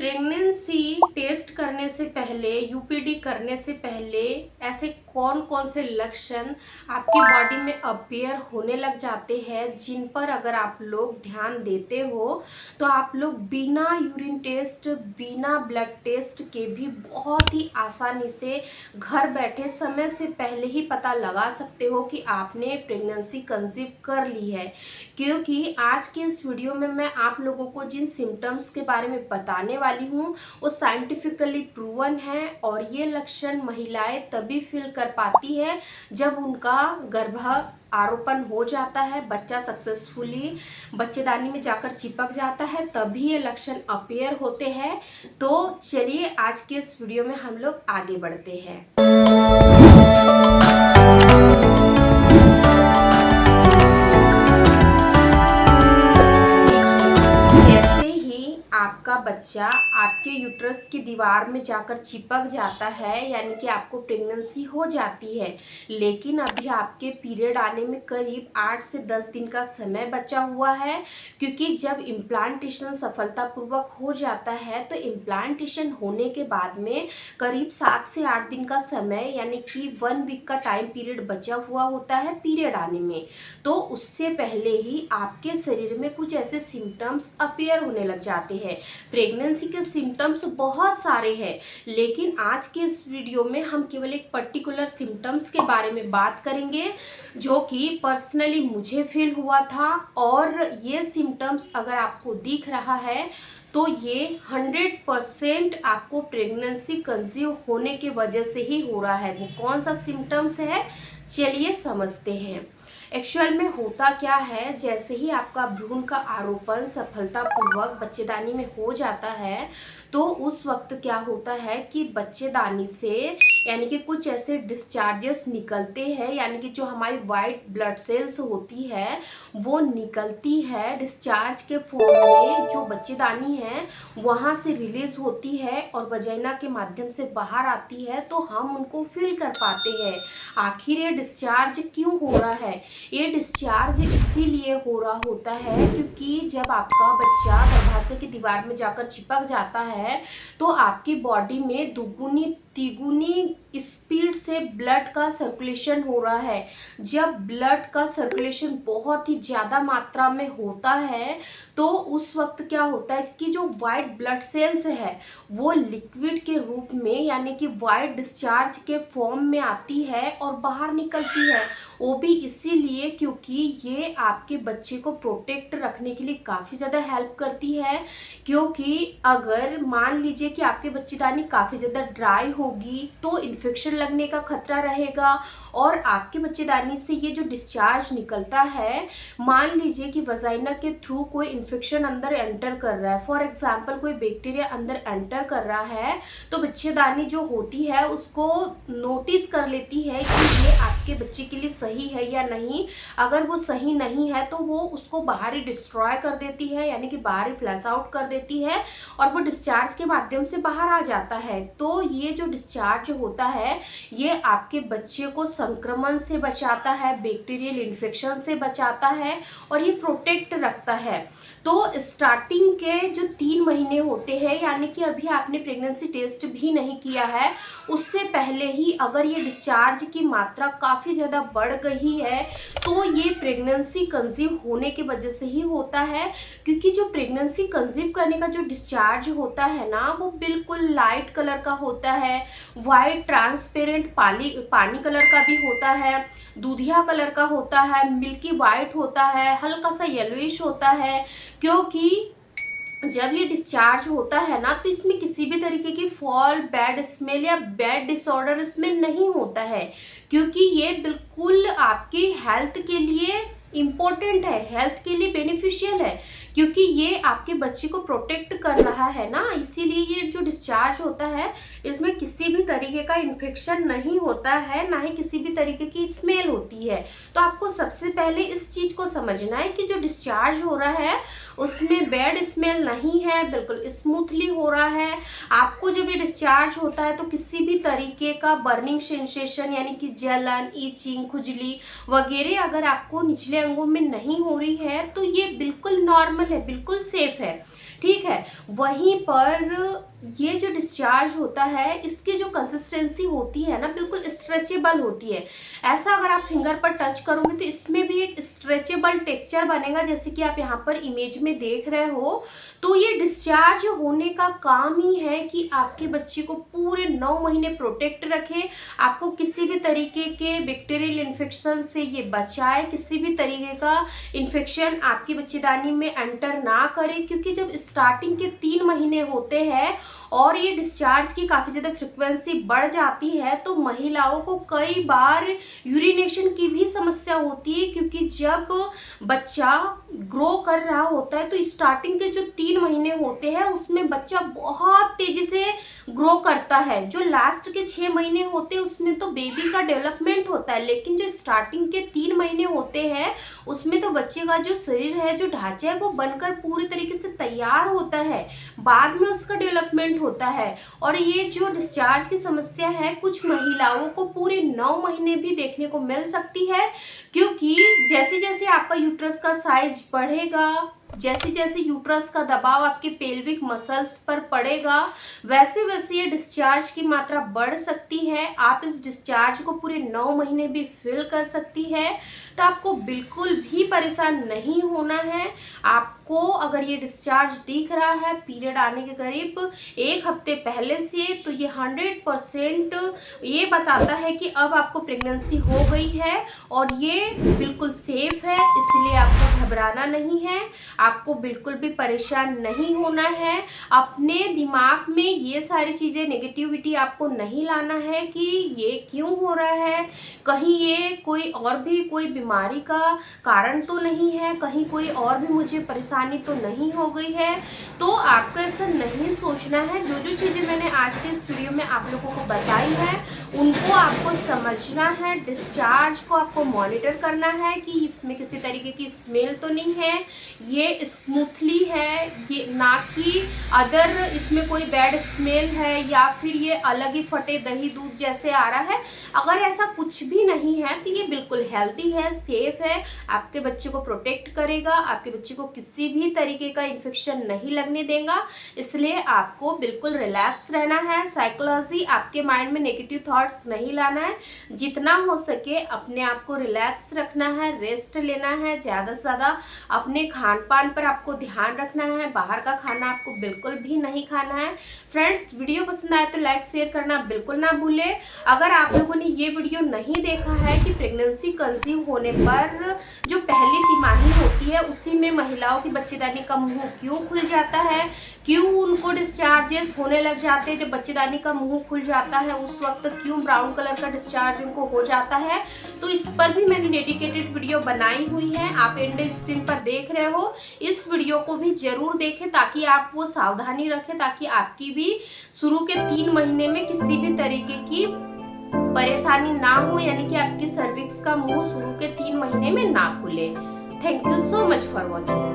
Pregnancy test करने से पहले, यूपीडी करने से पहले ऐसे कौन कौन से लक्षण आपकी बॉडी में अपीयर होने लग जाते हैं जिन पर अगर आप लोग ध्यान देते हो तो आप लोग बिना यूरिन टेस्ट, बिना ब्लड टेस्ट के भी बहुत ही आसानी से घर बैठे समय से पहले ही पता लगा सकते हो कि आपने प्रेगनेंसी कंसीव कर ली है। क्योंकि आज के इस वीडियो में मैं आप लोगों को जिन सिम्टम्स के बारे में बताने वाली हूँ वो साइंटिफिकली प्रूवन है और ये लक्षण महिलाएं तभी फील कर पाती है जब उनका गर्भ आरोपण हो जाता है, बच्चा सक्सेसफुली बच्चेदानी में जाकर चिपक जाता है, तभी ये लक्षण अपीयर होते हैं। तो चलिए आज के इस वीडियो में हम लोग आगे बढ़ते हैं। आपका बच्चा आपके यूट्रस की दीवार में जाकर चिपक जाता है, यानी कि आपको प्रेगनेंसी हो जाती है, लेकिन अभी आपके पीरियड आने में करीब 8 से 10 दिन का समय बचा हुआ है। क्योंकि जब इम्प्लांटेशन सफलतापूर्वक हो जाता है तो इम्प्लांटेशन होने के बाद में करीब 7 से 8 दिन का समय यानी कि 1 वीक का टाइम पीरियड बचा हुआ होता है पीरियड आने में। तो उससे पहले ही आपके शरीर में कुछ ऐसे सिम्टम्स अपीयर होने लग जाते हैं। प्रेगनेंसी के सिम्टम्स बहुत सारे हैं, लेकिन आज के इस वीडियो में हम केवल एक पर्टिकुलर सिम्टम्स के बारे में बात करेंगे जो कि पर्सनली मुझे फील हुआ था। और ये सिम्टम्स अगर आपको दिख रहा है तो ये 100% आपको प्रेगनेंसी कंसीव होने की वजह से ही हो रहा है। वो कौन सा सिम्टम्स है चलिए समझते हैं। एक्चुअल में होता क्या है, जैसे ही आपका भ्रूण का आरोपण सफलतापूर्वक बच्चेदानी में हो जाता है तो उस वक्त क्या होता है कि बच्चेदानी से यानी कि कुछ ऐसे डिस्चार्जेस निकलते हैं, यानी कि जो हमारी वाइट ब्लड सेल्स होती है वो निकलती है डिस्चार्ज के फॉर्म में, जो बच्चेदानी है वहाँ से रिलीज होती है और वजाइना के माध्यम से बाहर आती है, तो हम उनको फील कर पाते हैं। आखिर ये डिस्चार्ज क्यों हो रहा है? ये डिस्चार्ज इसीलिए हो रहा होता है क्योंकि जब आपका बच्चा गर्भाशय की दीवार में जाकर चिपक जाता है तो आपकी बॉडी में दुगुनी तिगुनी स्पीड से ब्लड का सर्कुलेशन हो रहा है। जब ब्लड का सर्कुलेशन बहुत ही ज़्यादा मात्रा में होता है तो उस वक्त क्या होता है कि जो वाइट ब्लड सेल्स है वो लिक्विड के रूप में यानी कि वाइट डिस्चार्ज के फॉर्म में आती है और बाहर निकलती है। वो भी इसीलिए क्योंकि ये आपके बच्चे को प्रोटेक्ट रखने के लिए काफ़ी ज़्यादा हेल्प करती है। क्योंकि अगर मान लीजिए कि आपके बच्चेदानी काफ़ी ज़्यादा ड्राई होगी तो इन्फेक्शन लगने का खतरा रहेगा और आपके बच्चेदानी से ये जो डिस्चार्ज निकलता है, मान लीजिए कि वजाइना के थ्रू कोई इन्फेक्शन अंदर एंटर कर रहा है, फॉर एग्जांपल कोई बैक्टीरिया अंदर एंटर कर रहा है, तो बच्चेदानी जो होती है उसको नोटिस कर लेती है कि ये आपके बच्चे के लिए सही है या नहीं। अगर वो सही नहीं है तो वो उसको बाहर ही डिस्ट्रॉय कर देती है, यानी कि बाहर ही फ्लैश आउट कर देती है और वो डिस्चार्ज के माध्यम से बाहर आ जाता है। तो ये जो डिस्चार्ज होता है ये आपके बच्चे को संक्रमण से बचाता है, बैक्टीरियल इन्फेक्शन से बचाता है और ये प्रोटेक्ट रखता है। तो स्टार्टिंग के जो 3 महीने होते हैं, यानी कि अभी आपने प्रेगनेंसी टेस्ट भी नहीं किया है, उससे पहले ही अगर ये डिस्चार्ज की मात्रा काफ़ी ज़्यादा बढ़ गई है तो ये प्रेगनेंसी कंसीव होने की वजह से ही होता है। क्योंकि जो प्रेगनेंसी कंसीव करने का जो डिस्चार्ज होता है ना वो बिल्कुल लाइट कलर का होता है, वाइट ट्रांसपेरेंट पानी कलर का भी होता है, दूधिया कलर का होता है, मिल्की वाइट होता है, हल्का सा येलोइश होता है। क्योंकि जब ये डिस्चार्ज होता है ना तो इसमें किसी भी तरीके की फॉल, बैड स्मेल या बैड डिसऑर्डर इसमें नहीं होता है, क्योंकि ये बिल्कुल आपकी हेल्थ के लिए इम्पोर्टेंट है, हेल्थ के लिए बेनिफिशियल है, क्योंकि ये आपके बच्चे को प्रोटेक्ट कर रहा है ना। इसीलिए ये जो डिस्चार्ज होता है इसमें किसी भी तरीके का इन्फेक्शन नहीं होता है, ना ही किसी भी तरीके की स्मेल होती है। तो आपको सबसे पहले इस चीज़ को समझना है कि जो डिस्चार्ज हो रहा है उसमें बैड स्मेल नहीं है, बिल्कुल स्मूथली हो रहा है। आपको जब ये डिस्चार्ज होता है तो किसी भी तरीके का बर्निंग सेंसेशन यानी कि जलन, ईचिंग, खुजली वगैरह अगर आपको निचले अंगों में नहीं हो रही है तो ये बिल्कुल नॉर्मल है, बिल्कुल सेफ है, ठीक है। वहीं पर ये जो डिस्चार्ज होता है इसकी जो कंसिस्टेंसी होती है ना बिल्कुल स्ट्रेचेबल होती है। ऐसा अगर आप फिंगर पर टच करोगे तो इसमें भी एक स्ट्रेचेबल टेक्सचर बनेगा, जैसे कि आप यहाँ पर इमेज में देख रहे हो। तो ये डिस्चार्ज होने का काम ही है कि आपके बच्चे को पूरे 9 महीने प्रोटेक्ट रखे, आपको किसी भी तरीके के बैक्टीरियल इन्फेक्शन से ये बचाए, किसी भी तरीके का इन्फेक्शन आपकी बच्चेदानी में एंटर ना करे। क्योंकि जब स्टार्टिंग के 3 महीने होते हैं और ये डिस्चार्ज की काफ़ी ज़्यादा फ्रिक्वेंसी बढ़ जाती है तो महिलाओं को कई बार यूरिनेशन की भी समस्या होती है। क्योंकि जब बच्चा ग्रो कर रहा होता है तो स्टार्टिंग के जो 3 महीने होते हैं उसमें बच्चा बहुत तेज़ी से ग्रो करता है। जो लास्ट के 6 महीने होते हैं उसमें तो बेबी का डेवलपमेंट होता है, लेकिन जो स्टार्टिंग के 3 महीने होते हैं उसमें तो बच्चे का जो शरीर है, जो ढांचा है, वो बनकर पूरी तरीके से तैयार होता है, बाद में उसका डेवलपमेंट होता है। और ये जो डिस्चार्ज की समस्या है कुछ महिलाओं को पूरे 9 महीने भी देखने को मिल सकती है। क्योंकि जैसे जैसे आपका यूट्रस का साइज बढ़ेगा, जैसे जैसे यूट्रस का दबाव आपके पेल्विक मसल्स पर पड़ेगा, वैसे वैसे ये डिस्चार्ज की मात्रा बढ़ सकती है। आप इस डिस्चार्ज को पूरे 9 महीने भी फील कर सकती है। तो आपको बिल्कुल भी परेशान नहीं होना है। आपको अगर ये डिस्चार्ज दिख रहा है पीरियड आने के करीब 1 हफ्ते पहले से, तो ये 100% ये बताता है कि अब आपको प्रेगनेंसी हो गई है और ये बिल्कुल सेफ है। इसलिए आपको घबराना नहीं है, आपको बिल्कुल भी परेशान नहीं होना है। अपने दिमाग में ये सारी चीज़ें नेगेटिविटी आपको नहीं लाना है कि ये क्यों हो रहा है, कहीं ये कोई और भी कोई बीमारी का कारण तो नहीं है, कहीं कोई और भी मुझे परेशानी तो नहीं हो गई है। तो आपको ऐसा नहीं सोचना है। जो जो चीज़ें मैंने आज के इस वीडियो में आप लोगों को बताई है उनको आपको समझना है। डिस्चार्ज को आपको मॉनिटर करना है कि इसमें किसी तरीके की स्मेल तो नहीं है, ये स्मूथली है, ये ना कि अदर इसमें कोई बैड स्मेल है या फिर ये अलग ही फटे दही दूध जैसे आ रहा है। अगर ऐसा कुछ भी नहीं है तो ये बिल्कुल हेल्दी है, सेफ है, आपके बच्चे को प्रोटेक्ट करेगा, आपके बच्चे को किसी भी तरीके का इन्फेक्शन नहीं लगने देगा। इसलिए आपको बिल्कुल रिलैक्स रहना है। साइकोलॉजी आपके माइंड में नेगेटिव थॉट्स नहीं लाना है। जितना हो सके अपने आप को रिलैक्स रखना है, रेस्ट लेना है, ज़्यादा से ज़्यादा अपने खान पान पर आपको ध्यान रखना है। बाहर का खाना आपको बिल्कुल भी नहीं खाना है। फ्रेंड्स, वीडियो पसंद आए तो लाइक शेयर करना बिल्कुल ना भूलें। अगर आप लोगों ने ये वीडियो नहीं देखा है कि प्रेगनेंसी कंसीव होने पर जो पहली तिमाही होती है उसी में महिलाओं की बच्चेदानी का मुंह क्यों खुल जाता है, क्यों उनको डिस्चार्जेस होने लग जाते हैं, जब बच्चेदानी का मुंह खुल जाता है उस वक्त क्यों ब्राउन कलर का डिस्चार्ज उनको हो जाता है, तो इस पर भी मैंने डेडिकेटेड वीडियो बनाई हुई है। आप एंड स्क्रीन पर देख रहे हो, इस वीडियो को भी जरूर देखें ताकि आप वो सावधानी रखें, ताकि आपकी भी शुरू के 3 महीने में किसी भी तरीके की परेशानी ना हो, यानी कि आपकी सर्विक्स का मुंह शुरू के 3 महीने में ना खुले। Thank you so much for watching.